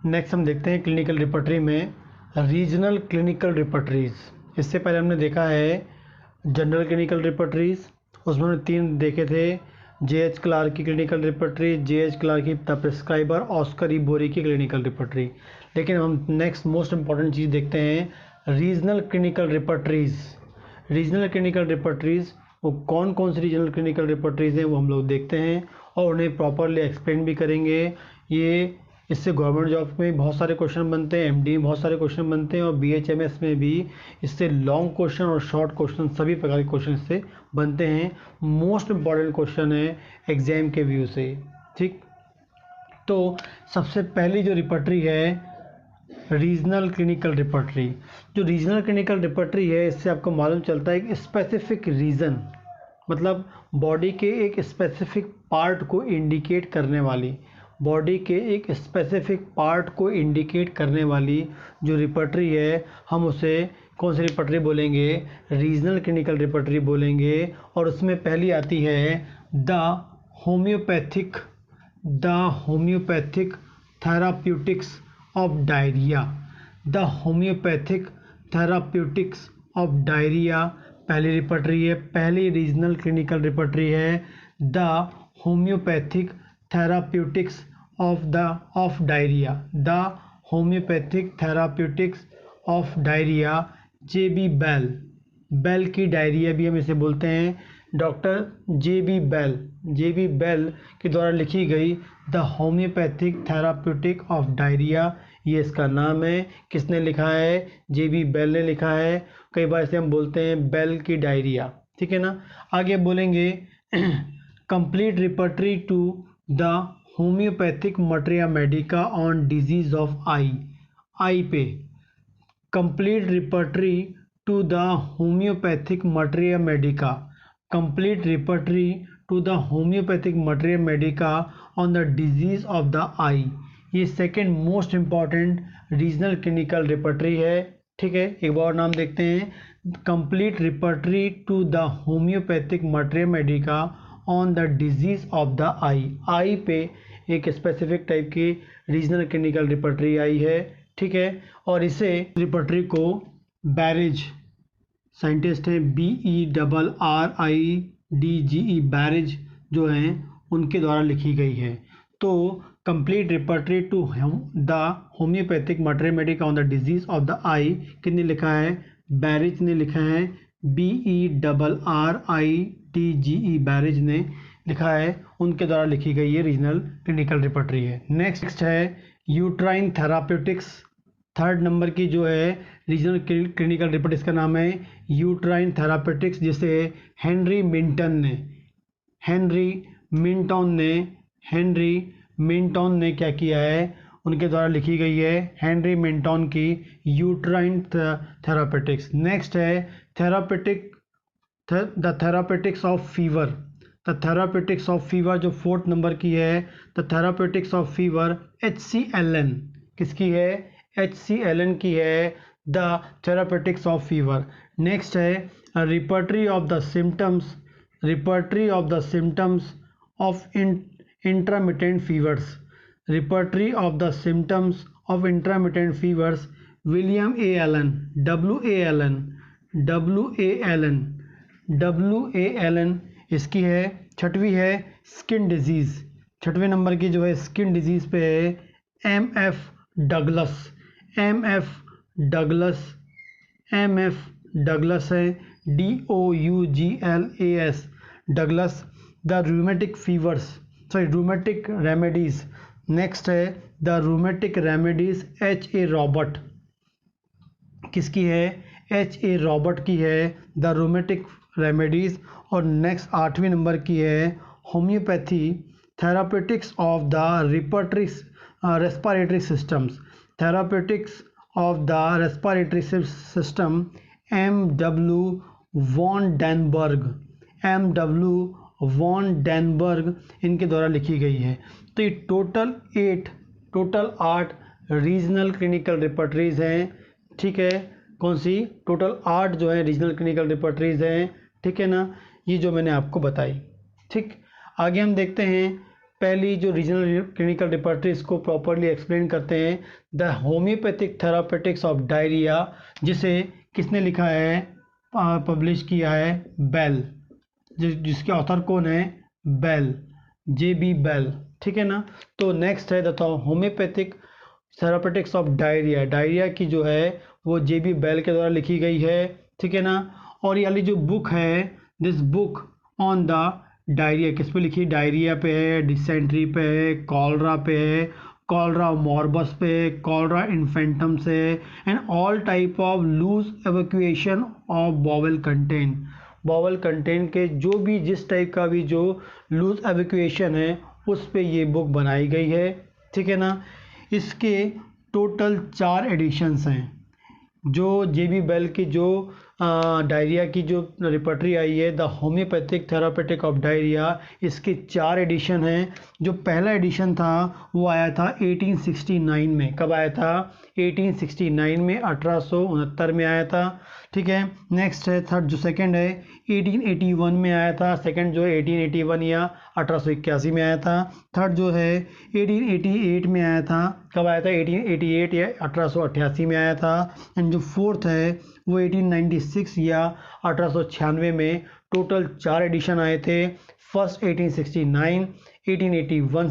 Next हम देखते हैं क्लिनिकल रिपर्टरी में रीजनल क्लिनिकल रिपर्टरीज। इससे पहले हमने देखा है जनरल क्लिनिकल रिपर्टरीज, उसमें हमने 3 देखे थे। J.H. क्लार्क की क्लिनिकल रिपर्टरी, J.H. क्लार्क की द प्रिस्क्राइबर, ऑस्कर ई बोरी की क्लिनिकल रिपर्टरी। लेकिन हम नेक्स्ट मोस्ट इंपॉर्टेंट चीज़ देखते हैं रीजनल क्लिनिकल रिपर्टरीज। रीजनल क्लिनिकल रिपर्टरीज वो कौन कौन सी रीजनल क्लिनिकल रिपर्टरीज हैं वो हम लोग देखते हैं और उन्हें प्रॉपरली एक्सप्लेन भी करेंगे। इससे गवर्नमेंट जॉब में बहुत सारे क्वेश्चन बनते हैं, एमडी में बहुत सारे क्वेश्चन बनते हैं और बीएचएमएस में भी इससे लॉन्ग क्वेश्चन और शॉर्ट क्वेश्चन सभी प्रकार के क्वेश्चन इससे बनते हैं। मोस्ट इम्पॉर्टेंट क्वेश्चन है एग्जाम के व्यू से। ठीक, तो सबसे पहली जो रिपर्टरी है रीजनल क्लिनिकल रिपर्टरी। जो रीजनल क्लिनिकल रिपर्टरी है इससे आपको मालूम चलता है कि स्पेसिफिक रीजन मतलब बॉडी के एक स्पेसिफिक पार्ट को इंडिकेट करने वाली, बॉडी के एक स्पेसिफिक पार्ट को इंडिकेट करने वाली जो रिपर्टरी है हम उसे कौन सी रिपर्टरी बोलेंगे? रीजनल क्लिनिकल रिपर्टरी बोलेंगे। और उसमें पहली आती है the homoeopathic therapeutics of diarrhoea. The homoeopathic therapeutics of diarrhoea पहली रिपर्टरी है, पहली रीजनल क्लिनिकल रिपर्टरी है the homoeopathic therapeutics of diarrhoea. The homoeopathic therapeutics of diarrhoea, J.B. Bell की डायरिया भी हम इसे बोलते हैं। Doctor J.B. बेल के द्वारा लिखी गई the homeopathic therapeutic of diarrhoea, ये इसका नाम है। किसने लिखा है? J.B. बेल ने लिखा है। कई बार इसे हम बोलते हैं बेल की डायरिया। ठीक है ना। आगे बोलेंगे complete repertory to the homoeopathic materia medica on disease of eye पे। Complete repertory to the homoeopathic materia medica, complete repertory to the homoeopathic materia medica on the disease of the eye, ये second most important regional clinical repertory है। ठीक है, एक बार नाम देखते हैं complete repertory to the homoeopathic materia medica on the disease of the eye पे एक स्पेसिफिक टाइप की रीजनल क्लिनिकल रिपर्टरी आई है। ठीक है, और इसे रिपर्टरी को बैरेज, साइंटिस्ट हैं BERRIDGE, बैरेज जो हैं उनके द्वारा लिखी गई है। तो complete repertory to the homoeopathic materia medica on the disease of the eye किसने लिखा है? बैरेज ने लिखा है। BERRIDGE बैरेज ने लिखा है, उनके द्वारा लिखी गई ये रीजनल क्लिनिकल रिपर्टरी है। नेक्स्ट है यूट्राइन थेराप्यूटिक्स, थर्ड नंबर की जो है रीजनल क्लिनिकल रिपोर्ट, इसका नाम है यूट्राइन थेराप्यूटिक्स, जिसे हेनरी मिंटन ने क्या किया है? उनके द्वारा लिखी गई है हेनरी मिंटन की यूट्राइन थेराप्यूटिक्स। नेक्स्ट है the therapeutics of fever. The therapeutics of fever जो फोर्थ नंबर की है, the therapeutics of fever HC Allen, किसकी है? HC एलन की है the therapeutics of fever. Next है repertory of the symptoms of intermittent fevers. Repertory of the symptoms of intermittent fevers, William A Allen, W A Allen इसकी है। छठवीं है skin disease, छठवें नंबर की जो है स्किन डिजीज़ पे है MF डगलस है DOUGLAS Douglas. The rheumatic remedies, next है the rheumatic remedies HA Robert, किसकी है? HA रॉबर्ट की है द रूमेटिक रेमेडीज़। और नेक्स्ट 8वीं नंबर की है homoeopathy therapeutics of the respiratory systems, therapeutics of the respiratory system MW von Dannenberg इनके द्वारा लिखी गई है। तो ये टोटल 8 रीजनल क्लिनिकल रिपर्टरीज हैं। ठीक है, कौन सी? टोटल 8 जो है रीजनल क्लिनिकल रिपर्टरीज हैं। ठीक है ना, ये जो मैंने आपको बताई। ठीक, आगे हम देखते हैं पहली जो रीजनल क्लिनिकल रिपर्टरी इसको प्रॉपरली एक्सप्लेन करते हैं, the homeopathic therapeutics of diarrhoea, जिसे किसने लिखा है, पब्लिश किया है बेल, जिसके ऑथर कौन है, बेल, JB बेल, ठीक है ना। तो नेक्स्ट है the homeopathic therapeutics of diarrhoea, diarrhoea की जो है वो JB बेल के द्वारा लिखी गई है, ठीक है ना। और ये वाली जो बुक है, this book on the diarrhoea, किस पे लिखी, डायरिया पे है, डिसेंट्री पे है, कॉलरा पे है, कॉलरा मॉर्बस पे, कॉलरा इन्फेंटम से, and all type of loose evacuation of bowel content, bowel content के जो भी जिस टाइप का भी जो लूज एवैक्यूएशन है उस पे ये बुक बनाई गई है, ठीक है ना। इसके टोटल 4 एडिशंस हैं। जो JB बेल की जो डायरिया की जो रिपर्टरी आई है, the homoeopathic therapeutic of diarrhoea, इसके 4 एडिशन हैं। जो पहला एडिशन था वो आया था 1869 में, कब आया था, 1869 में, 1869 में आया था, ठीक है। नेक्स्ट है थर्ड, जो सेकंड है 1881 में आया था, सेकंड जो है 1881 या 1881 में आया था। थर्ड जो है 1888 में आया था, कब आया था, 1888 या 1888 में आया था। एंड जो फोर्थ है वो 1896 या 1896 में। टोटल 4 एडिशन आए थे। फर्स्ट 1869, 1881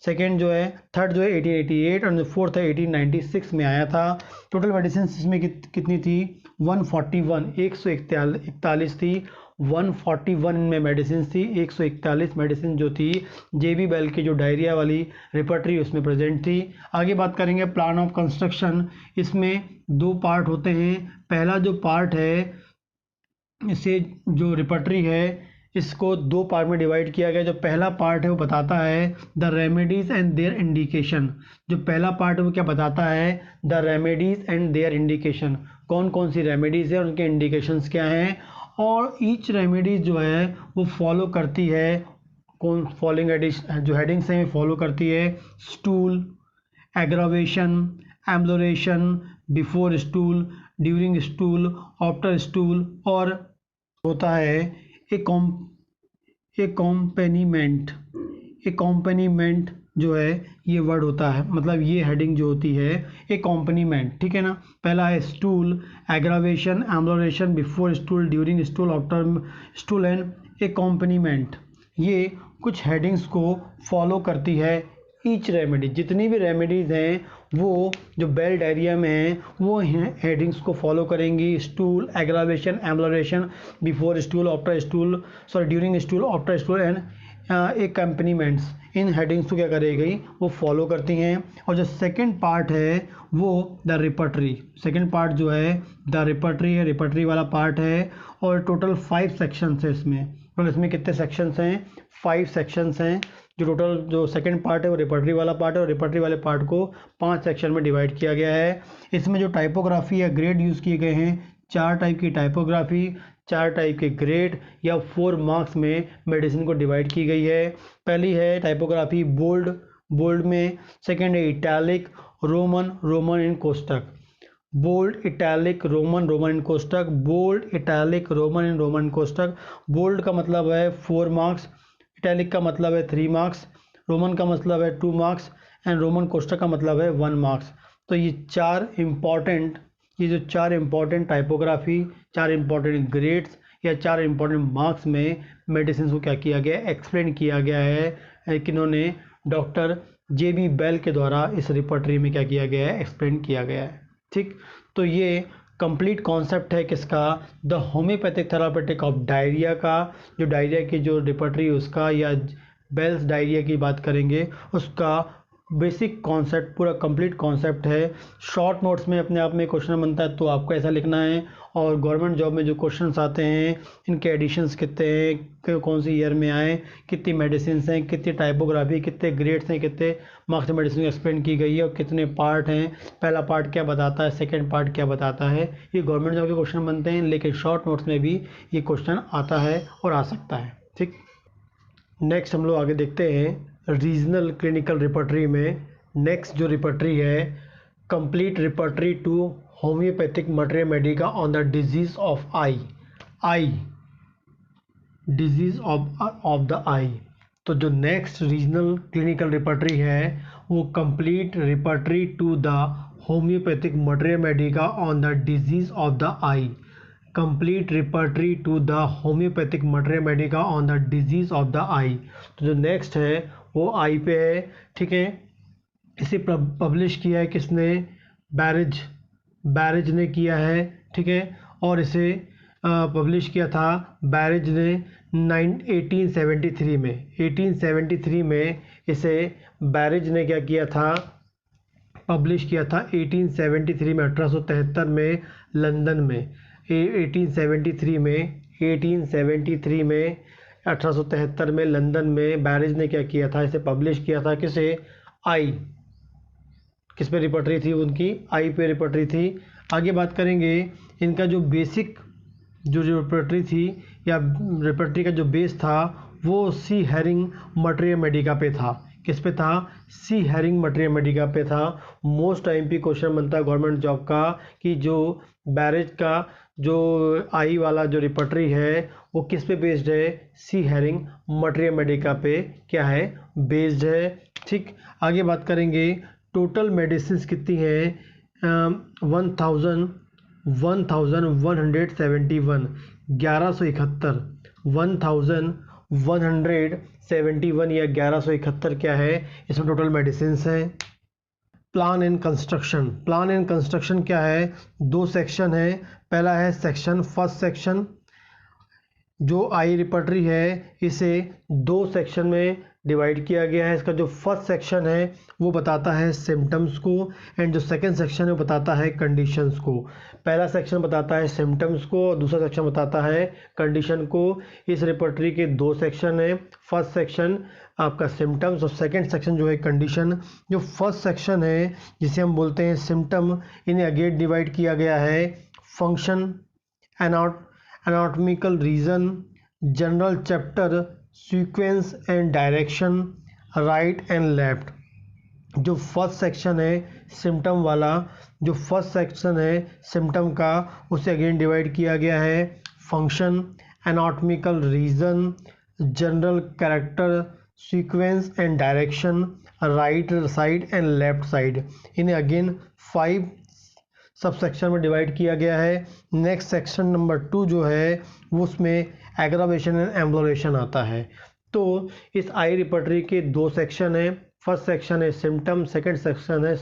सेकेंड जो है, थर्ड जो है 1888 और जो फोर्थ है 1896 में आया था। टोटल मेडिसिन इसमें कितनी थी, 141, 141 थी, 141 में मेडिसिन थी, 141 मेडिसिन जो थी JB बेल की जो डायरिया वाली रिपर्टरी उसमें प्रेजेंट थी। आगे बात करेंगे प्लान ऑफ कंस्ट्रक्शन। इसमें 2 पार्ट होते हैं। पहला जो पार्ट है, इसे जो रिपर्टरी है इसको 2 पार्ट में डिवाइड किया गया। जो पहला पार्ट है वो बताता है the remedies and their indication. जो पहला पार्ट है वो क्या बताता है, the remedies and their indication, कौन कौन सी रेमेडीज है, उनके इंडिकेशंस क्या हैं, और ईच रेमेडीज जो है वो फॉलो करती है कौन, फॉलोइंग जो हेडिंग्स हैं फॉलो करती है, stool, aggravation, amelioration, before stool, during stool, after stool, और होता है एकॉम्पेनीमेंट जो है ये वर्ड होता है, मतलब ये हेडिंग जो होती है एकॉम्पेनीमेंट, ठीक है ना। पहला है stool, aggravation, amelioration, before stool, during stool, after stool and accompaniment. ये कुछ हेडिंग्स को फॉलो करती है ईच रेमेडी। जितनी भी रेमेडीज़ हैं वो जो बेल डायरिया में हैं वो हेडिंग्स को फॉलो करेंगी, stool, aggravation, amelioration, before stool, after stool, sorry during stool, after stool and accompaniments. इन हेडिंग्स को क्या करेगी, वो फॉलो करती हैं। और जो सेकंड पार्ट है वो द रिपर्टरी, सेकंड पार्ट जो है द रिपर्टरी है, रिपर्टरी वाला पार्ट है। और टोटल 5 सेक्शंस है इसमें। और इसमें कितने सेक्शंस हैं, 5 सेक्शंस हैं। जो टोटल जो सेकंड पार्ट है वो रिपर्टरी वाला पार्ट है, और रिपर्टरी वाले पार्ट को 5 सेक्शन में डिवाइड किया गया है। इसमें जो टाइपोग्राफी या ग्रेड यूज़ किए गए हैं, 4 टाइप की टाइपोग्राफी, 4 टाइप के ग्रेड या 4 मार्क्स में मेडिसिन को डिवाइड की गई है। पहली है टाइपोग्राफी बोल्ड में, सेकेंड है इटैलिक, रोमन इन कोष्टक, बोल्ड, इटैलिक, रोमन इन कोष्टक, बोल्ड, इटैलिक, रोमन इन कोष्टक। बोल्ड का मतलब है 4 मार्क्स, इटैलिक का मतलब है 3 मार्क्स, रोमन का मतलब है 2 मार्क्स एंड रोमन कोष्टक का मतलब है 1 मार्क्स। तो ये जो 4 इम्पॉर्टेंट टाइपोग्राफी, 4 इम्पॉर्टेंट ग्रेड्स या 4 इम्पॉर्टेंट मार्क्स में मेडिसिन को क्या किया गया है, एक्सप्लेन किया गया है किन्होंने, डॉक्टर JB बेल के द्वारा इस रिपर्टरी में क्या किया गया है, एक्सप्लेन किया गया है, ठीक। तो ये कंप्लीट कॉन्सेप्ट है किसका, the homoeopathic therapeutic of diarrhoea का। जो डायरिया की जो रिपर्टरी उसका या बेल्स डायरिया की बात करेंगे उसका बेसिक कॉन्सेप्ट, पूरा कंप्लीट कॉन्सेप्ट है। शॉर्ट नोट्स में अपने आप में क्वेश्चन बनता है तो आपको ऐसा लिखना है। और गवर्नमेंट जॉब में जो क्वेश्चंस आते हैं, इनके एडिशंस कितने हैं, कौन सी ईयर में आए, कितनी मेडिसिन हैं, कितनी टाइपोग्राफी, कितने ग्रेड्स हैं, कितने मार्क्स मेडिसिन एक्सप्लेन की गई है और कितने पार्ट हैं, पहला पार्ट क्या बताता है, सेकेंड पार्ट क्या बताता है, ये गवर्नमेंट जॉब के क्वेश्चन बनते हैं। लेकिन शॉर्ट नोट्स में भी ये क्वेश्चन आता है और आ सकता है, ठीक। नेक्स्ट हम लोग आगे देखते हैं रीजनल क्लिनिकल रिपर्टरी में। नेक्स्ट जो रिपर्टरी है, complete repertory to homoeopathic material medica on the disease of eye, disease of the eye. तो जो नेक्स्ट रीजनल क्लिनिकल रिपर्टरी है वो complete repertory to the homoeopathic materia medica on the disease of the eye. Complete repertory to the homoeopathic materia medica on the disease of the eye. तो जो next है वो आई पे है, ठीक है। इसे पब्लिश किया है किसने? बैरिज ने किया है, ठीक है। और इसे पब्लिश किया था बैरिज ने 1873 में। 1873 में इसे बैरिज ने क्या किया था? पब्लिश किया था 1873 में, 1873 में लंदन में। 1873 में 1873 में लंदन में बैरिज ने क्या किया था? इसे पब्लिश किया था किसे? आई। किस पे रिपर्टरी थी उनकी? आई पे रिपर्टरी थी। आगे बात करेंगे इनका जो बेसिक जो रिपर्टरी थी या रिपर्टरी का जो बेस था वो सी हैरिंग मटेरिया मेडिका पे था। किस पे था? सी हैरिंग मटेरिया मेडिका पे था। मोस्ट टाइम पे क्वेश्चन बनता है गवर्नमेंट जॉब का कि जो बैरिज का जो आई वाला जो रिपर्टरी है वो किस पे बेस्ड है? सी हैरिंग मटेरिया मेडिका पे क्या है? बेस्ड है, ठीक। आगे बात करेंगे टोटल मेडिसिन कितनी है? 1171 1171 या 1171 क्या है? इसमें टोटल मेडिसिन है। प्लान एंड कंस्ट्रक्शन क्या है? 2 सेक्शन है। पहला है सेक्शन, फर्स्ट सेक्शन जो आई रिपर्टरी है इसे 2 सेक्शन में डिवाइड किया गया है। इसका जो फर्स्ट सेक्शन है वो बताता है सिम्टम्स को एंड जो सेकंड सेक्शन है वो बताता है कंडीशंस को। पहला सेक्शन बताता है सिम्टम्स को और दूसरा सेक्शन बताता है कंडीशन को। इस रिपर्टरी के 2 सेक्शन है। फर्स्ट सेक्शन आपका सिम्टम्स और सेकंड सेक्शन जो है कंडीशन। जो फर्स्ट सेक्शन है जिसे हम बोलते हैं सिम्टम, इन्हें अगेन डिवाइड किया गया है function, anatomical region, general chapter, sequence and direction, right and left. जो फर्स्ट सेक्शन है सिम्टम वाला, जो फर्स्ट सेक्शन है सिम्टम का, उसे अगेन डिवाइड किया गया है function, anatomical region, general character, sequence and direction, right side and left side. इन्हें अगेन 5 सब सेक्शन में डिवाइड किया गया है। नेक्स्ट सेक्शन नंबर 2 जो है वो उसमें एग्रावेशन एंड एम्बुलेशन आता है। तो इस आई रिपर्टरी के 2 सेक्शन है। फर्स्ट सेक्शन है सिम्टम, सेकंड सेक्शन है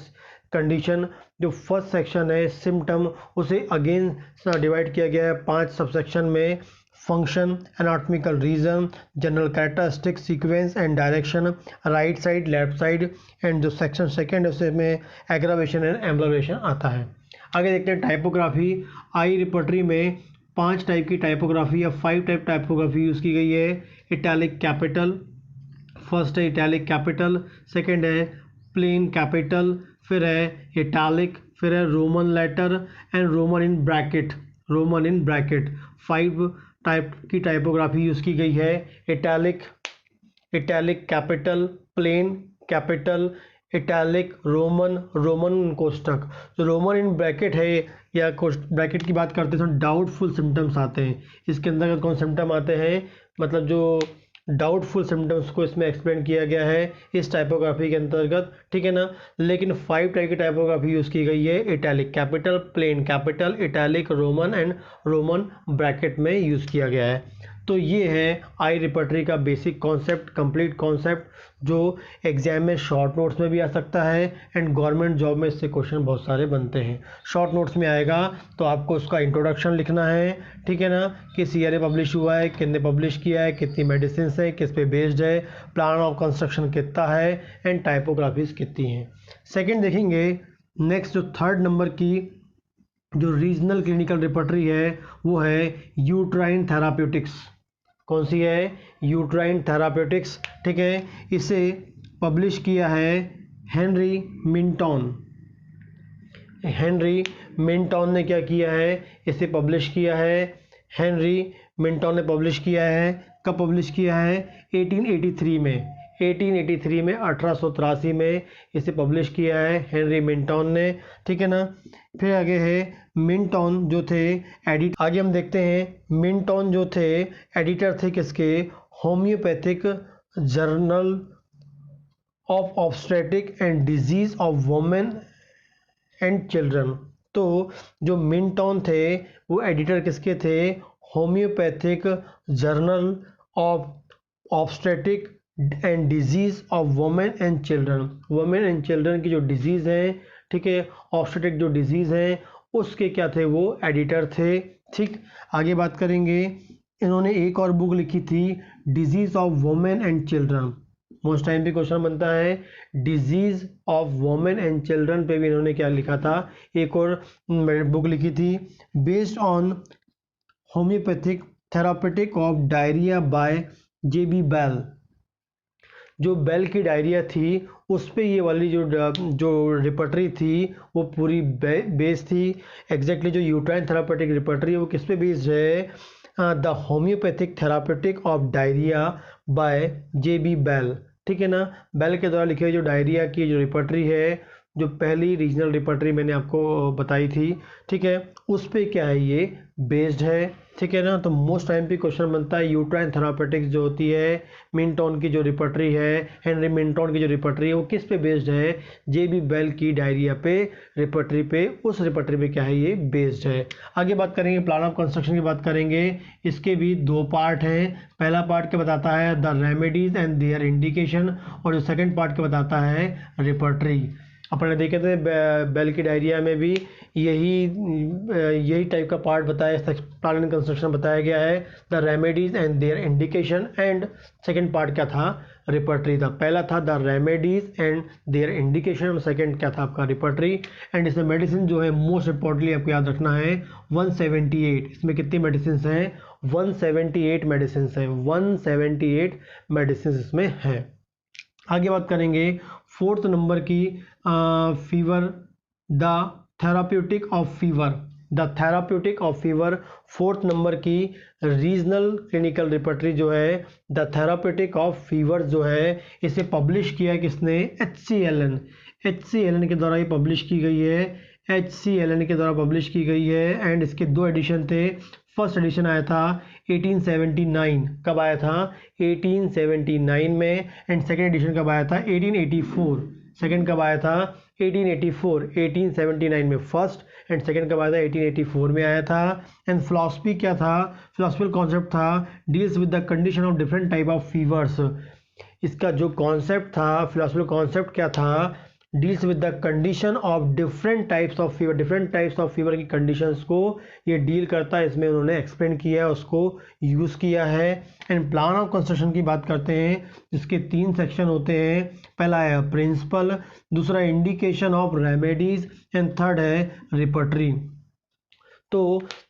कंडीशन। जो फर्स्ट सेक्शन है सिम्टम उसे अगेन डिवाइड किया गया है 5 सब सेक्शन में, function, anatomical region, general characteristic, sequence and direction, right side, left side. And जो सेक्शन सेकंड है उसमें एग्रावेशन एंड एम्बुलेशन आता है। आगे देखते हैं टाइपोग्राफी। आई रिपर्टरी में 5 टाइप की टाइपोग्राफी या 5 टाइप टाइपोग्राफी यूज़ की गई है। इटैलिक कैपिटल, फर्स्ट है इटैलिक कैपिटल, सेकंड है प्लेन कैपिटल, फिर है इटैलिक, फिर है roman letter and roman in bracket. 5 type की टाइपोग्राफी यूज़ की गई है। Italic capital, plain capital, italic, roman कोष्टक। जो रोमन इन ब्रैकेट है या ब्रैकेट की बात करते हैं तो डाउटफुल सिम्टम्स आते हैं। इसके अंतर्गत कौन सिम्टम आते हैं? मतलब जो डाउटफुल सिम्टम्स को इसमें एक्सप्लेन किया गया है इस टाइपोग्राफी के अंतर्गत, ठीक है ना। लेकिन 5 टाइप की टाइपोग्राफी यूज़ की गई है। Italic capital, plain capital, italic, roman and roman bracket में यूज़ किया गया है। तो ये है आई रिपर्टरी का बेसिक कॉन्सेप्ट, कंप्लीट कॉन्सेप्ट, जो एग्जाम में शॉर्ट नोट्स में भी आ सकता है एंड गवर्नमेंट जॉब में इससे क्वेश्चन बहुत सारे बनते हैं। शॉर्ट नोट्स में आएगा तो आपको उसका इंट्रोडक्शन लिखना है, ठीक है ना। किस ईयर में पब्लिश हुआ है, किसने पब्लिश किया है, कितनी मेडिसिन है, किस पे बेस्ड है, प्लान ऑफ कंस्ट्रक्शन कितना है एंड टाइपोग्राफीज कितनी हैं। सेकेंड देखेंगे नेक्स्ट जो 3rd नंबर की जो रीजनल क्लिनिकल रिपर्टरी है वो है यूट्राइन थेराप्यूटिक्स। कौन सी है? यूट्राइन थेराप्यूटिक्स, ठीक है। इसे पब्लिश किया है हेनरी मिंटॉन ने क्या किया है? इसे पब्लिश किया है हेनरी मिंटॉन ने पब्लिश किया है। कब पब्लिश किया है? 1883 में। 1883 में इसे पब्लिश किया है हेनरी मिंटॉन ने, ठीक है ना। फिर आगे है मिंटॉन जो थे आगे हम देखते हैं मिंटॉन जो थे एडिटर थे किसके? Homeopathic journal of obstetric and disease of women and children. तो जो मिंटॉन थे वो एडिटर किसके थे? Homeopathic journal of obstetric and disease of women and children. Women and children की जो डिजीज़ हैं, ठीक है, ऑब्स्टेट्रिक जो डिजीज़ हैं उसके क्या थे? वो एडिटर थे। ठीक, आगे बात करेंगे। इन्होंने एक और बुक लिखी थी, disease of women and children. Most time भी क्वेश्चन बनता है, disease of women and children पे भी इन्होंने क्या लिखा था? एक और बुक लिखी थी, based on homoeopathic therapeutic of diarrhoea by J B. Bell. जो बेल की डायरिया थी उस पे ये वाली जो रिपर्टरी थी वो पूरी बेस्ड थी। एग्जैक्टली जो यूट्राइन थेरापेटिक रिपर्टरी है वो किस पे बेस्ड है? The homoeopathic therapeutic of diarrhoea by J B. Bell. ठीक है ना, बेल के द्वारा लिखी हुई जो डायरिया की जो रिपर्टरी है, जो पहली रीजनल रिपर्टरी मैंने आपको बताई थी, ठीक है, उस पे क्या है? ये बेस्ड है। ठीक है ना, तो मोस्ट टाइम पे क्वेश्चन बनता है, यूट्राइन थेरापेटिक्स जो होती है, मिंटॉन की जो रिपर्टरी है, हेनरी मिंटॉन की जो रिपर्टरी है वो किस पे बेस्ड है? जे.बी. बेल की डायरिया पे रिपर्टरी पे, उस रिपर्टरी पे क्या है? ये बेस्ड है। आगे बात करेंगे, प्लान ऑफ कंस्ट्रक्शन की बात करेंगे। इसके भी दो पार्ट हैं। पहला पार्ट क्या बताता है? The remedies and their indication, और जो सेकेंड पार्ट क्या बताता है? रिपर्टरी। अपने देखे थे बेल की डायरिया में भी यही टाइप का पार्ट बताया, प्लान एंड कंस्ट्रक्शन बताया गया है, the remedies and their indication, and second part क्या था? रिपर्टरी था। पहला था the remedies and their indication, और सेकंड क्या था आपका? रिपर्टरी। एंड इसमें मेडिसिन जो है मोस्ट इंपॉर्टेंटली आपको याद रखना है 178। इसमें कितनी मेडिसिन हैं? 178 मेडिसिन हैं। 178 मेडिसिन इसमें हैं। आगे बात करेंगे फोर्थ नंबर की, fever, the therapeutic of fever. The therapeutic of fever fourth number की रीजनल क्लिनिकल रिपर्टरी जो है, द थेराप्यूटिक ऑफ फीवर जो है, इसे पब्लिश किया किसने? HCLN। HCLN के द्वारा ये पब्लिश की गई है। HCLN के द्वारा पब्लिश की गई है। एंड इसके दो एडिशन थे। फर्स्ट एडिशन आया था 1879। कब आया था? 1879 में। एंड सेकेंड एडिशन कब आया था? 1884। सेकेंड कब आया था? 1884। 1879 में फर्स्ट, एंड सेकेंड कब आया था? 1884 में आया था। एंड फिलॉसफी क्या था? फिलॉसफिकल कॉन्सेप्ट था, deals with the condition of different type of fevers. इसका जो कॉन्सेप्ट था, फिलॉसफिकल कॉन्सेप्ट क्या था? Deals with the condition of different types of fever. Different types of fever की कंडीशंस को ये डील करता है, इसमें उन्होंने एक्सप्लेन किया है, उसको यूज़ किया है। एंड प्लान ऑफ कंस्ट्रक्शन की बात करते हैं, जिसके 3 सेक्शन होते हैं। पहला है प्रिंसिपल, दूसरा indication of remedies, and third है रिपर्टरी। तो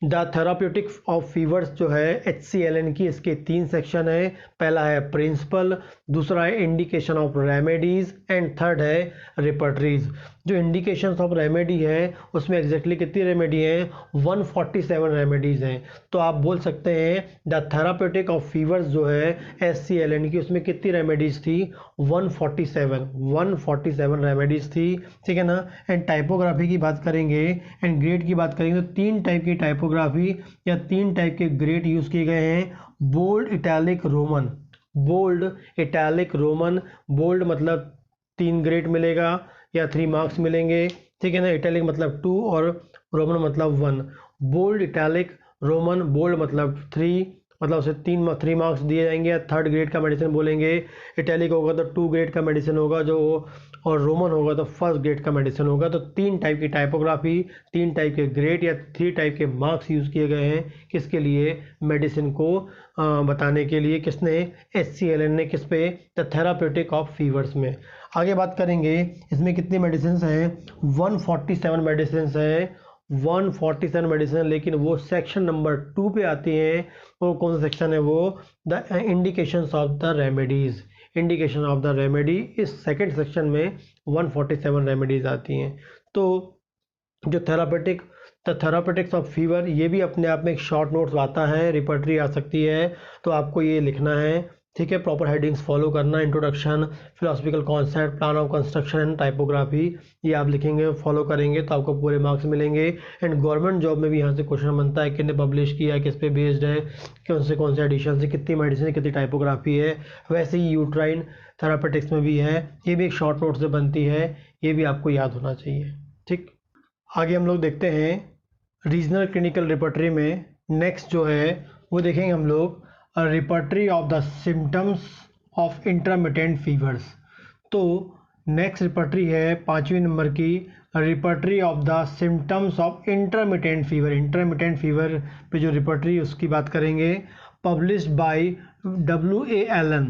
द थेराप्यूटिक ऑफ फीवर्स जो है HCLN की, इसके 3 सेक्शन है। पहला है प्रिंसिपल, दूसरा है indication of remedies, and third है रिपर्टरीज। जो इंडिकेशन ऑफ रेमेडी है उसमें एग्जैक्टली कितनी रेमेडी हैं? 147 रेमेडीज हैं। तो आप बोल सकते हैं द थेराप्यूटिक ऑफ फीवर्स जो है HCLN की, उसमें कितनी रेमेडीज थी? 147 रेमेडीज थी। ठीक है ना। एंड टाइपोग्राफी की बात करेंगे एंड ग्रेड की बात करेंगे, तो 3 टाइप की टाइपोग्राफी या 3 टाइप के ग्रेड यूज़ किए गए हैं। Bold, italic, roman. Bold, italic, roman. Bold मतलब 3 ग्रेड मिलेगा या 3 मार्क्स मिलेंगे। ठीक है ना। इटैलिक मतलब 2 और रोमन मतलब 1। Bold, italic, roman. बोल्ड मतलब 3, मतलब उसे 3 मार्क्स दिए जाएंगे या 3rd ग्रेड का मेडिसिन बोलेंगे। इटैलिक होगा तो 2 ग्रेड का मेडिसिन होगा जो, और रोमन होगा तो 1st ग्रेड का मेडिसिन होगा। तो 3 टाइप की टाइपोग्राफी, 3 टाइप के ग्रेड या 3 टाइप के मार्क्स यूज़ किए गए हैं। किसके लिए? मेडिसिन को बताने के लिए। किसने? HCLN ने। किस पे? द थेराप्यूटिक ऑफ फीवर्स में। आगे बात करेंगे, इसमें कितनी मेडिसिन हैं? 147 मेडिसिन हैं। 147 मेडिसिन, लेकिन वो सेक्शन नंबर 2 पे आती हैं। वो कौन सा सेक्शन है? वो the indications of the remedies. Indication of the remedy, इस सेकंड सेक्शन में 147 रेमेडीज आती हैं। तो जो द थेरापेटिक्स ऑफ फीवर, ये भी अपने आप में एक शॉर्ट नोट्स आता है, रिपर्टरी आ सकती है। तो आपको ये लिखना है ठीक है, प्रॉपर हेडिंग्स फॉलो करना, introduction, philosophical concept, plan of construction and typography, ये आप लिखेंगे, फॉलो करेंगे तो आपको पूरे मार्क्स मिलेंगे। एंड गवर्नमेंट जॉब में भी यहाँ से क्वेश्चन बनता है, किसने पब्लिश किया है, किस पे बेस्ड है, कौन से एडिशन से, कितनी मेडिसिन, कितनी टाइपोग्राफी है। वैसे ही यूट्राइन थेरापेटिक्स में भी है, ये भी एक शॉर्ट नोट से बनती है, ये भी आपको याद होना चाहिए। ठीक, आगे हम लोग देखते हैं रीजनल क्लिनिकल रिपर्टरी में नेक्स्ट जो है वो देखेंगे हम लोग repertory of the symptoms of intermittent fevers. तो नेक्स्ट रिपर्टरी है 5वीं नंबर की, repertory of the symptoms of intermittent fever. Intermittent fever पे जो रिपर्टरी उसकी बात करेंगे, published by W A Allen,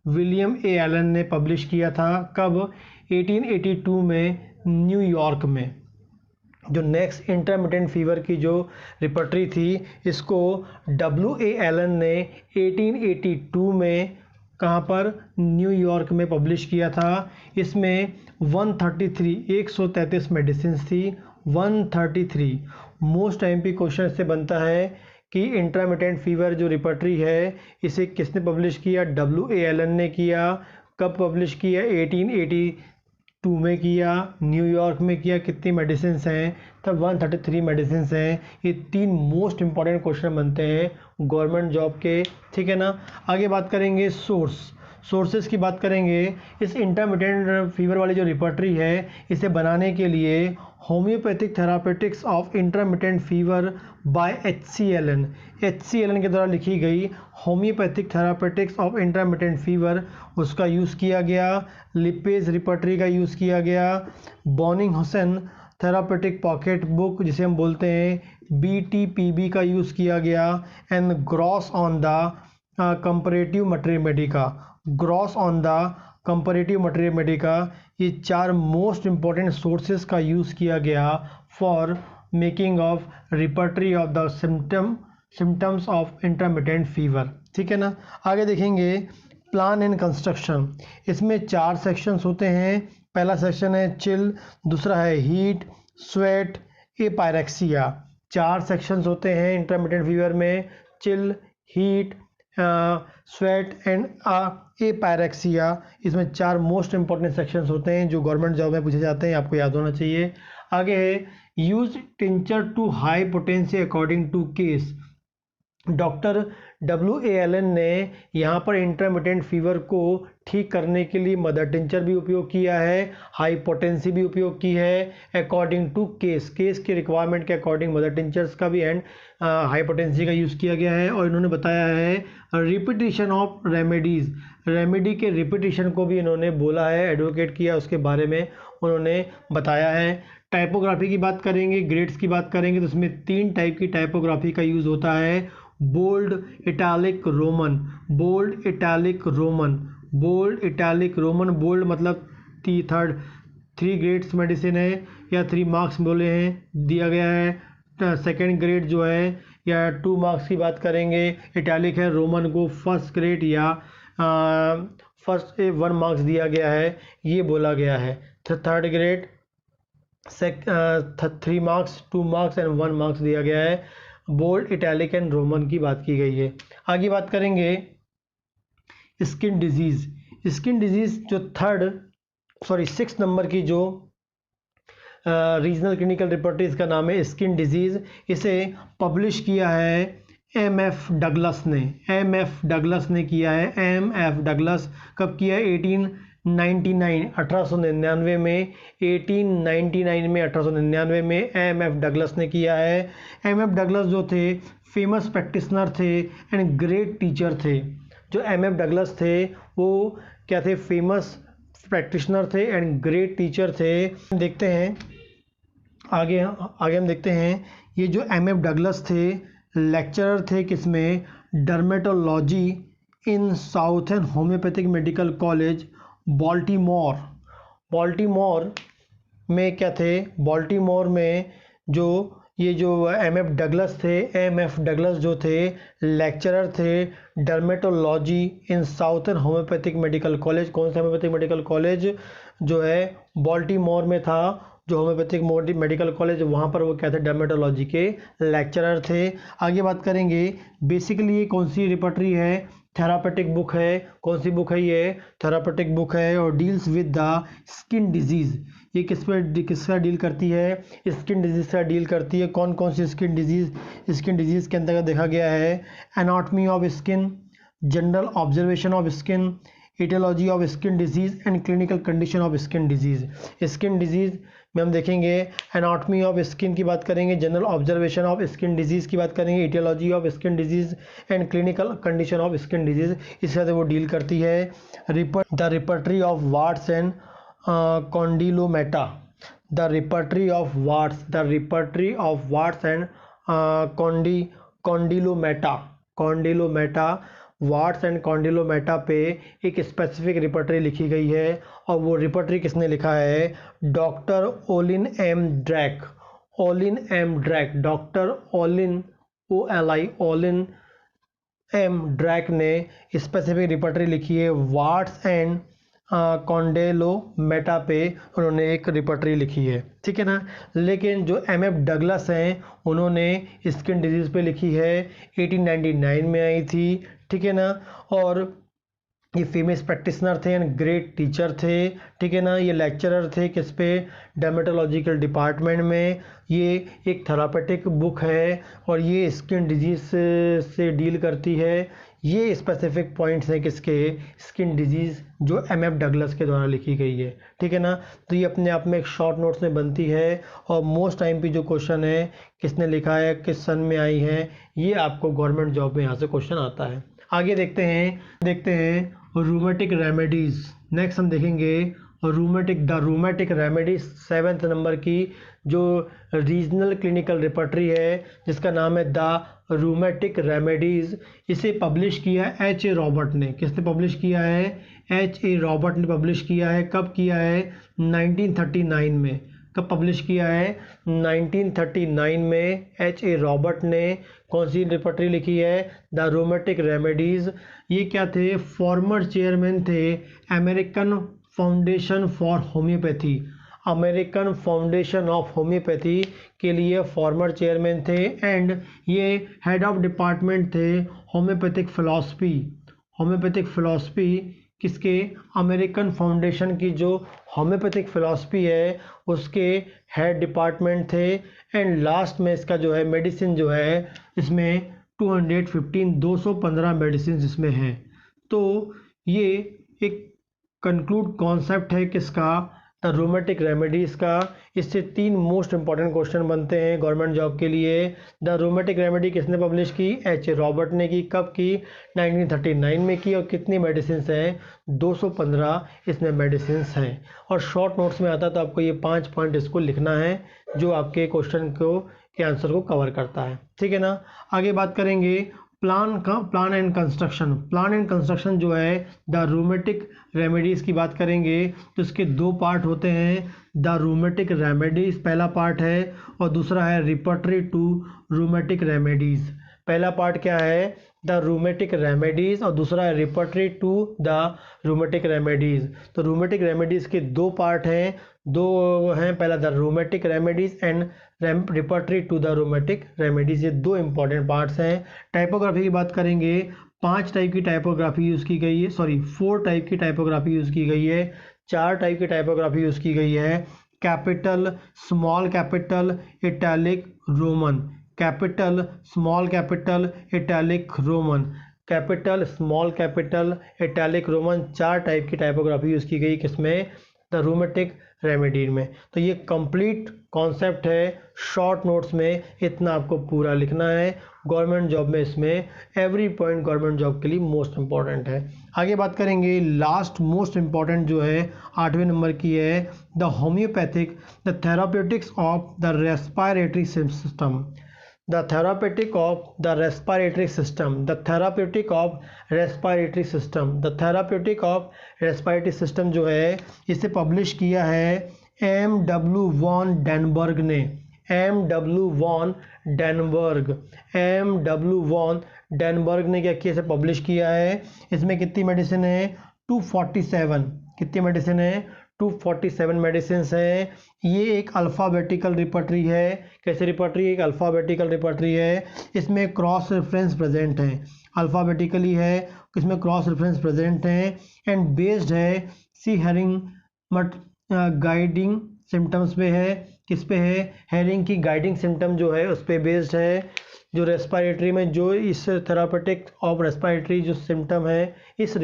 William A Allen ने पब्लिश किया था। कब? 1882 में न्यूयॉर्क में। जो नेक्स्ट इंटरमिटेंट फीवर की जो रिपर्टरी थी, इसको डब्ल्यू ए एलन ने 1882 में कहाँ पर? न्यूयॉर्क में पब्लिश किया था। इसमें 133 मेडिसिन थी। 133 मोस्ट एमपी क्वेश्चन से बनता है कि इंटरमिटेंट फीवर जो रिपर्टरी है इसे किसने पब्लिश किया? डब्ल्यू ए एलन ने किया। कब पब्लिश किया? 1882 में किया, न्यूयॉर्क में किया। कितनी मेडिसिन हैं? तब 133 मेडिसिन हैं। ये 3 मोस्ट इंपॉर्टेंट क्वेश्चन बनते हैं गवर्नमेंट जॉब के, ठीक है ना। आगे बात करेंगे सोर्सेज की बात करेंगे। इस इंटरमिटेंट फीवर वाली जो रिपर्टरी है इसे बनाने के लिए homoeopathic therapeutics of intermittent fever by HC Allen के द्वारा लिखी गई homoeopathic therapeutics of intermittent fever, उसका यूज़ किया गया। लिपेज रिपर्टरी का यूज़ किया गया। बॉनिंग-हुसेन थेरापेटिक पॉकेट बुक जिसे हम बोलते हैं BTPB का यूज़ किया गया। And gross on the comparative material Medica, ये 4 मोस्ट इंपॉर्टेंट सोर्सेज का यूज़ किया गया for making of repertory of the symptoms of intermittent fever, ठीक है ना। आगे देखेंगे प्लान एंड कंस्ट्रक्शन। इसमें 4 सेक्शंस होते हैं। पहला सेक्शन है चिल, दूसरा है हीट, स्वेट, एपायरेक्सिया। 4 सेक्शंस होते हैं इंटरमिटेंट फीवर में, चिल, हीट, स्वेट एंड एपायरेक्सिया। इसमें 4 मोस्ट इंपॉर्टेंट सेक्शंस होते हैं जो गवर्नमेंट जॉब में पूछे जाते हैं, आपको याद होना चाहिए। आगे है use tincture to high potency according to case. Doctor W A Allen ने यहाँ पर इंटरमिटेंट फीवर को ठीक करने के लिए मदर टिंचर भी उपयोग किया है, हाई पोटेंसी भी उपयोग की है। अकॉर्डिंग टू केस के रिक्वायरमेंट के अकॉर्डिंग मदर टिंचर्स का भी एंड हाई पोटेंसी का यूज़ किया गया है। और इन्होंने बताया है रिपीटिशन ऑफ रेमेडी के रिपीटिशन को भी इन्होंने बोला है, एडवोकेट किया, उसके बारे में उन्होंने बताया है। टाइपोग्राफी की बात करेंगे, ग्रेड्स की बात करेंगे तो उसमें 3 टाइप की टाइपोग्राफी का यूज़ होता है। Bold, italic, roman. Bold, italic, roman. Bold मतलब 3 ग्रेड्स मेडिसिन है या 3 मार्क्स बोले हैं दिया गया है। सेकेंड ग्रेड जो है या 2 मार्क्स की बात करेंगे। इटैलिक है, रोमन को फर्स्ट ग्रेड या फर्स्ट 1 मार्क्स दिया गया है, ये बोला गया है। Third grade 3 marks, 2 marks and 1 marks दिया गया है। बोल्ड, इटैलिक एंड रोमन की बात की गई है। आगे बात करेंगे स्किन डिजीज़ जो 6 नंबर की जो रीजनल क्लिनिकल रिपोर्ट इसका नाम है स्किन डिजीज़। इसे पब्लिश किया है MF डगलस ने किया है। MF डगलस कब किया है? 1899 में 1899 में MF डगलस ने किया है। MF डगलस जो थे फेमस प्रैक्टिशनर थे एंड ग्रेट टीचर थे। जो MF डगलस थे वो क्या थे? फेमस प्रैक्टिशनर थे एंड ग्रेट टीचर थे। देखते हैं आगे हम देखते हैं ये जो MF डगलस थे लेक्चरर थे किसमें? डर्मेटोलॉजी इन southern homeopathic medical college Baltimore में क्या थे? बॉल्टीमोर में जो MF डगलस थे, MF डगलस जो थे लेक्चरर थे डर्मेटोलॉजी इन साउथर्न होम्योपैथिक मेडिकल कॉलेज। कौन सा होम्योपैथिक मेडिकल कॉलेज? जो है बॉल्टीमोर में था, जो होम्योपैथिक मेडिकल कॉलेज, वहाँ पर वो क्या थे, डर्मेटोलॉजी के लेक्चरर थे। आगे बात करेंगे बेसिकली ये कौन सी रिपर्टरी है, थेरापेटिक बुक है। कौन सी बुक है ये, थेरापेटिक बुक है और deals with the skin disease. ये किसका डील करती है, स्किन डिजीज़ का डील करती है। कौन कौन सी स्किन डिजीज़ के अंतर्गत देखा गया है, anatomy of skin, general observation of skin, aetiology of skin disease and clinical condition of skin disease. Skin disease में हम देखेंगे एनाटॉमी ऑफ स्किन की बात करेंगे, general observation of skin disease की बात करेंगे, aetiology of skin disease and clinical condition of skin disease, इस तरह से वो डील करती है। The repertory of warts and condylomata, the repertory of warts and condylomata wards and कॉन्डिलोमेटा पे एक स्पेसिफिक रिपर्टरी लिखी गई है और वो रिपर्टरी किसने लिखा है, doctor Olin M Drake. Doctor Olin Olin M Drake ने स्पेसिफिक रिपर्टरी लिखी है। वार्ड्स एंड कॉन्डिलोमेटा पे उन्होंने एक रिपर्टरी लिखी है, ठीक है ना। लेकिन जो एम.एफ. डगलस हैं उन्होंने स्किन डिजीज़ पे लिखी है, 1899 में आई थी, ठीक है ना। और ये फेमस प्रैक्टिशनर थे एंड ग्रेट टीचर थे, ठीक है ना। ये लेक्चरर थे किस पे, डर्मेटोलॉजिकल डिपार्टमेंट में। ये एक थेरापेटिक बुक है और ये स्किन डिजीज़ से डील करती है। ये स्पेसिफिक पॉइंट्स हैं किसके, स्किन डिजीज़, जो एम.एफ. डगलस के द्वारा लिखी गई है, ठीक है ना। तो ये अपने आप में एक शॉर्ट नोट्स में बनती है और मोस्ट टाइम पे जो क्वेश्चन है किसने लिखा है, किस सन में आई है, ये आपको गवर्नमेंट जॉब में यहाँ से क्वेश्चन आता है। आगे देखते हैं रूमेटिक रेमेडीज़। नेक्स्ट हम देखेंगे the rheumatic remedies 7th number की जो रीजनल क्लिनिकल रिपर्टरी है, जिसका नाम है द रूमेटिक रेमेडीज़। इसे पब्लिश किया है H.A. रॉबर्ट ने। किसने पब्लिश किया है, H.A. रॉबर्ट ने पब्लिश किया है। कब किया है, 1939 में। कब पब्लिश किया है, 1939 में H.A. रॉबर्ट ने कौन सी रिपर्टरी लिखी है, द रूमेटिक रेमेडीज़। ये क्या थे, फॉर्मर चेयरमैन थे American foundation for homeopathy. American foundation of homeopathy के लिए फॉर्मर चेयरमैन थे एंड ये हेड ऑफ डिपार्टमेंट थे होम्योपैथिक फ़िलॉसफी किसके, अमेरिकन फाउंडेशन की जो होम्योपैथिक फ़िलॉसफी है उसके हेड डिपार्टमेंट थे। एंड लास्ट में इसका जो है मेडिसिन जो है इसमें 215 मेडिसिन इसमें हैं। तो ये एक कंक्लूड कॉन्सेप्ट है किसका, द रूमेटिक रेमेडीज़ का। इससे 3 मोस्ट इंपॉर्टेंट क्वेश्चन बनते हैं गवर्नमेंट जॉब के लिए। द रूमेटिक रेमेडी किसने पब्लिश की, H.A. रॉबर्ट ने की। कब की, 1939 में की। और कितनी मेडिसिन हैं, 215 इसमें मेडिसिन हैं। और शॉर्ट नोट्स में आता है तो आपको ये 5 पॉइंट इसको लिखना है जो आपके क्वेश्चन के आंसर को कवर करता है, ठीक है ना। आगे बात करेंगे प्लान एंड कंस्ट्रक्शन जो है द रूमेटिक रेमेडीज़ की बात करेंगे तो इसके 2 पार्ट होते हैं। द रूमेटिक रेमेडीज़ पहला पार्ट है और दूसरा है रिपर्टरी टू रूमेटिक रेमेडीज़। पहला पार्ट क्या है, द रूमेटिक रेमेडीज़ और दूसरा है repertory to the rheumatic remedies. तो रूमेटिक रेमेडीज़ के 2 पार्ट हैं, पहला the rheumatic remedies and repertory to the rheumatic remedies. ये 2 इंपॉर्टेंट पार्ट्स हैं। टाइपोग्राफी की बात करेंगे, 4 टाइप की टाइपोग्राफी यूज़ की गई है, 4 टाइप की टाइपोग्राफी यूज़ की गई है। Capital, small capital, italic, Roman. Capital, small capital, italic, Roman. Capital, small capital, italic, Roman, 4 type की टाइपोग्राफी यूज़ की गई किसमें, द रूमेटिक रेमेडी में। तो ये कंप्लीट कॉन्सेप्ट है। शॉर्ट नोट्स में इतना आपको पूरा लिखना है। गवर्नमेंट जॉब में इसमें एवरी पॉइंट गवर्नमेंट जॉब के लिए मोस्ट इंपॉर्टेंट है। आगे बात करेंगे लास्ट मोस्ट इंपॉर्टेंट जो है 8वें नंबर की है, the homeopathic the therapeutics of the respiratory system. The therapeutic of the respiratory system, the therapeutic of respiratory system, the therapeutic of respiratory system जो है इसे पब्लिश किया है M.W. वॉन डेनबर्ग ने। M.W. वॉन डेनबर्ग ने क्या किया, इसे पब्लिश किया है। इसमें कितनी मेडिसिन है, 247। कितनी मेडिसिन है, 247 मेडिसिन हैं। ये एक अल्फ़ाबेटिकल रिपर्टरी है। कैसे रिपर्टरी? एक अल्फ़ाबेटिकल रिपर्टरी है। इसमें क्रॉस रेफरेंस प्रेजेंट है, अल्फ़ाबेटिकली है, इसमें क्रॉस रेफरेंस प्रेजेंट है एंड बेस्ड है सी हेरिंग मट गाइडिंग सिम्टम्स पे है। किस पे है? हेरिंग की गाइडिंग सिम्टम जो है उस पे बेस्ड है। जो रेस्पिरेटरी में जो इस थेरापेटिक ऑफ रेस्पिरेटरी जो सिम्टम है इस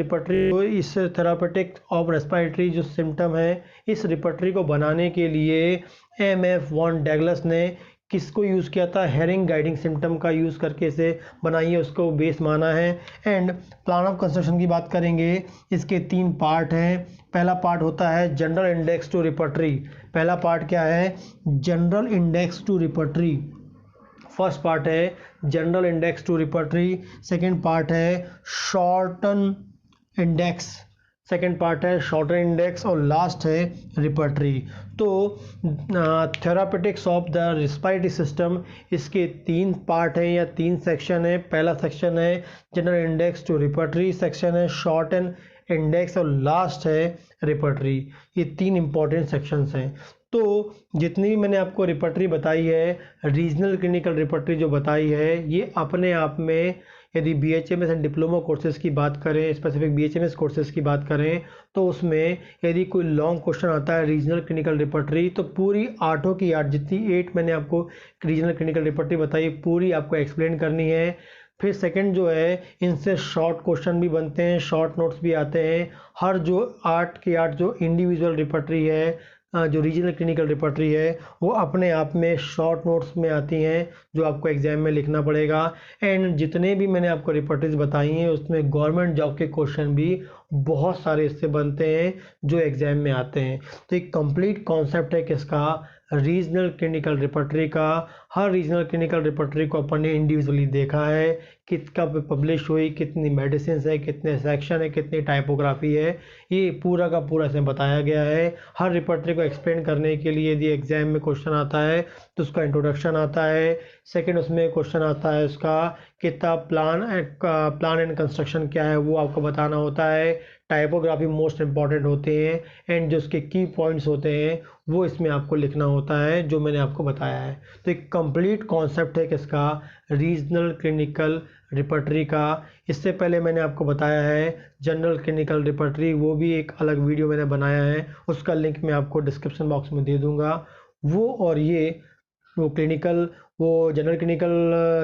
थेरापेटिक ऑफ रेस्पिरेटरी जो सिम्टम है इस रिपर्टरी को बनाने के लिए MF वॉन डगलस ने किसको यूज़ किया था? हेरिंग गाइडिंग सिम्टम का यूज़ करके इसे बनाई है, उसको बेस माना है। एंड प्लान ऑफ कंस्ट्रक्शन की बात करेंगे, इसके 3 पार्ट हैं। पहला पार्ट होता है जनरल इंडेक्स टू रिपर्टरी। पहला पार्ट क्या है? General index to repertory. First part है general index to repertory. Second part है शॉर्टन इंडेक्स। सेकेंड पार्ट है शॉर्टन इंडेक्स और लास्ट है रिपर्टरी। तो therapeutics of the respiratory system, इसके 3 पार्ट हैं या 3 सेक्शन है। पहला सेक्शन है general index to repertory, section है शॉर्टन इंडेक्स और लास्ट है रिपर्टरी। ये 3 इंपॉर्टेंट सेक्शंस हैं। तो जितनी भी मैंने आपको रिपर्टरी बताई है, रीजनल क्लिनिकल रिपर्टरी जो बताई है, ये अपने आप में यदि BHMS एंड डिप्लोमा कोर्सेज़ की बात करें, स्पेसिफिक BHMS कोर्सेज़ की बात करें, तो उसमें यदि कोई लॉन्ग क्वेश्चन आता है रीजनल क्लिनिकल रिपर्टरी, तो पूरी 8 की 8 जितनी 8 मैंने आपको रीजनल क्लिनिकल रिपर्टरी बताई पूरी आपको एक्सप्लेन करनी है। फिर सेकंड जो है, इनसे शॉर्ट क्वेश्चन भी बनते हैं, शॉर्ट नोट्स भी आते हैं। हर जो 8 की 8 जो इंडिविजुअल रिपर्टरी है, जो रीजनल क्लिनिकल रिपर्टरी है, वो अपने आप में शॉर्ट नोट्स में आती हैं जो आपको एग्जाम में लिखना पड़ेगा। एंड जितने भी मैंने आपको रिपर्टरीज बताई हैं उसमें गवर्नमेंट जॉब के क्वेश्चन भी बहुत सारे इससे बनते हैं जो एग्जाम में आते हैं। तो एक कंप्लीट कॉन्सेप्ट है किसका? रीजनल क्लिनिकल रिपर्टरी का। हर रीजनल क्लिनिकल रिपर्टरी को अपन ने इंडिविजुअली देखा है, किसका पब्लिश हुई, कितनी मेडिसिन है, कितने सेक्शन है, कितनी टाइपोग्राफी है, ये पूरा का पूरा इसमें बताया गया है। हर रिपर्टरी को एक्सप्लेन करने के लिए यदि एग्जाम में क्वेश्चन आता है तो उसका इंट्रोडक्शन आता है। सेकंड उसमें क्वेश्चन आता है उसका कितना प्लान एंड कंस्ट्रक्शन क्या है वो आपको बताना होता है। टाइपोग्राफी मोस्ट इंपॉर्टेंट होते हैं एंड जो उसके की पॉइंट्स होते हैं वो इसमें आपको लिखना होता है जो मैंने आपको बताया है। तो एक कंप्लीट कॉन्सेप्ट है किसका? रीजनल क्लिनिकल रिपर्टरी का। इससे पहले मैंने आपको बताया है जनरल क्लिनिकल रिपर्टरी, वो भी एक अलग वीडियो मैंने बनाया है, उसका लिंक मैं आपको डिस्क्रिप्शन बॉक्स में दे दूंगा। वो और ये वो जनरल क्लिनिकल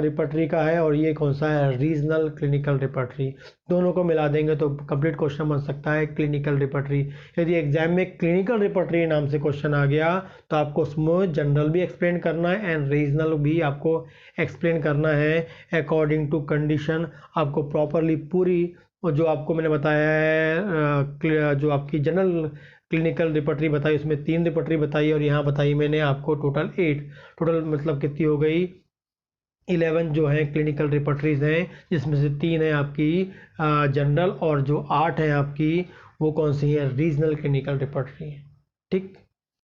रिपर्टरी का है और ये कौन सा है? Regional clinical repertory. दोनों को मिला देंगे तो कंप्लीट क्वेश्चन बन सकता है क्लिनिकल रिपर्टरी। यदि एग्जाम में क्लिनिकल रिपर्टरी नाम से क्वेश्चन आ गया तो आपको उसमें जनरल भी एक्सप्लेन करना है एंड रीजनल भी आपको एक्सप्लेन करना है अकॉर्डिंग टू कंडीशन। आपको प्रॉपरली पूरी जो आपको मैंने बताया है, जो आपकी जनरल क्लिनिकल रिपर्टरी बताई उसमें 3 रिपर्टरी बताई और यहाँ बताई मैंने आपको टोटल 8। टोटल मतलब कितनी हो गई? 11 जो है क्लिनिकल रिपर्टरीज हैं, जिसमें से 3 है आपकी जनरल और जो 8 है आपकी वो कौन सी है? रीजनल क्लिनिकल रिपर्टरी है। ठीक।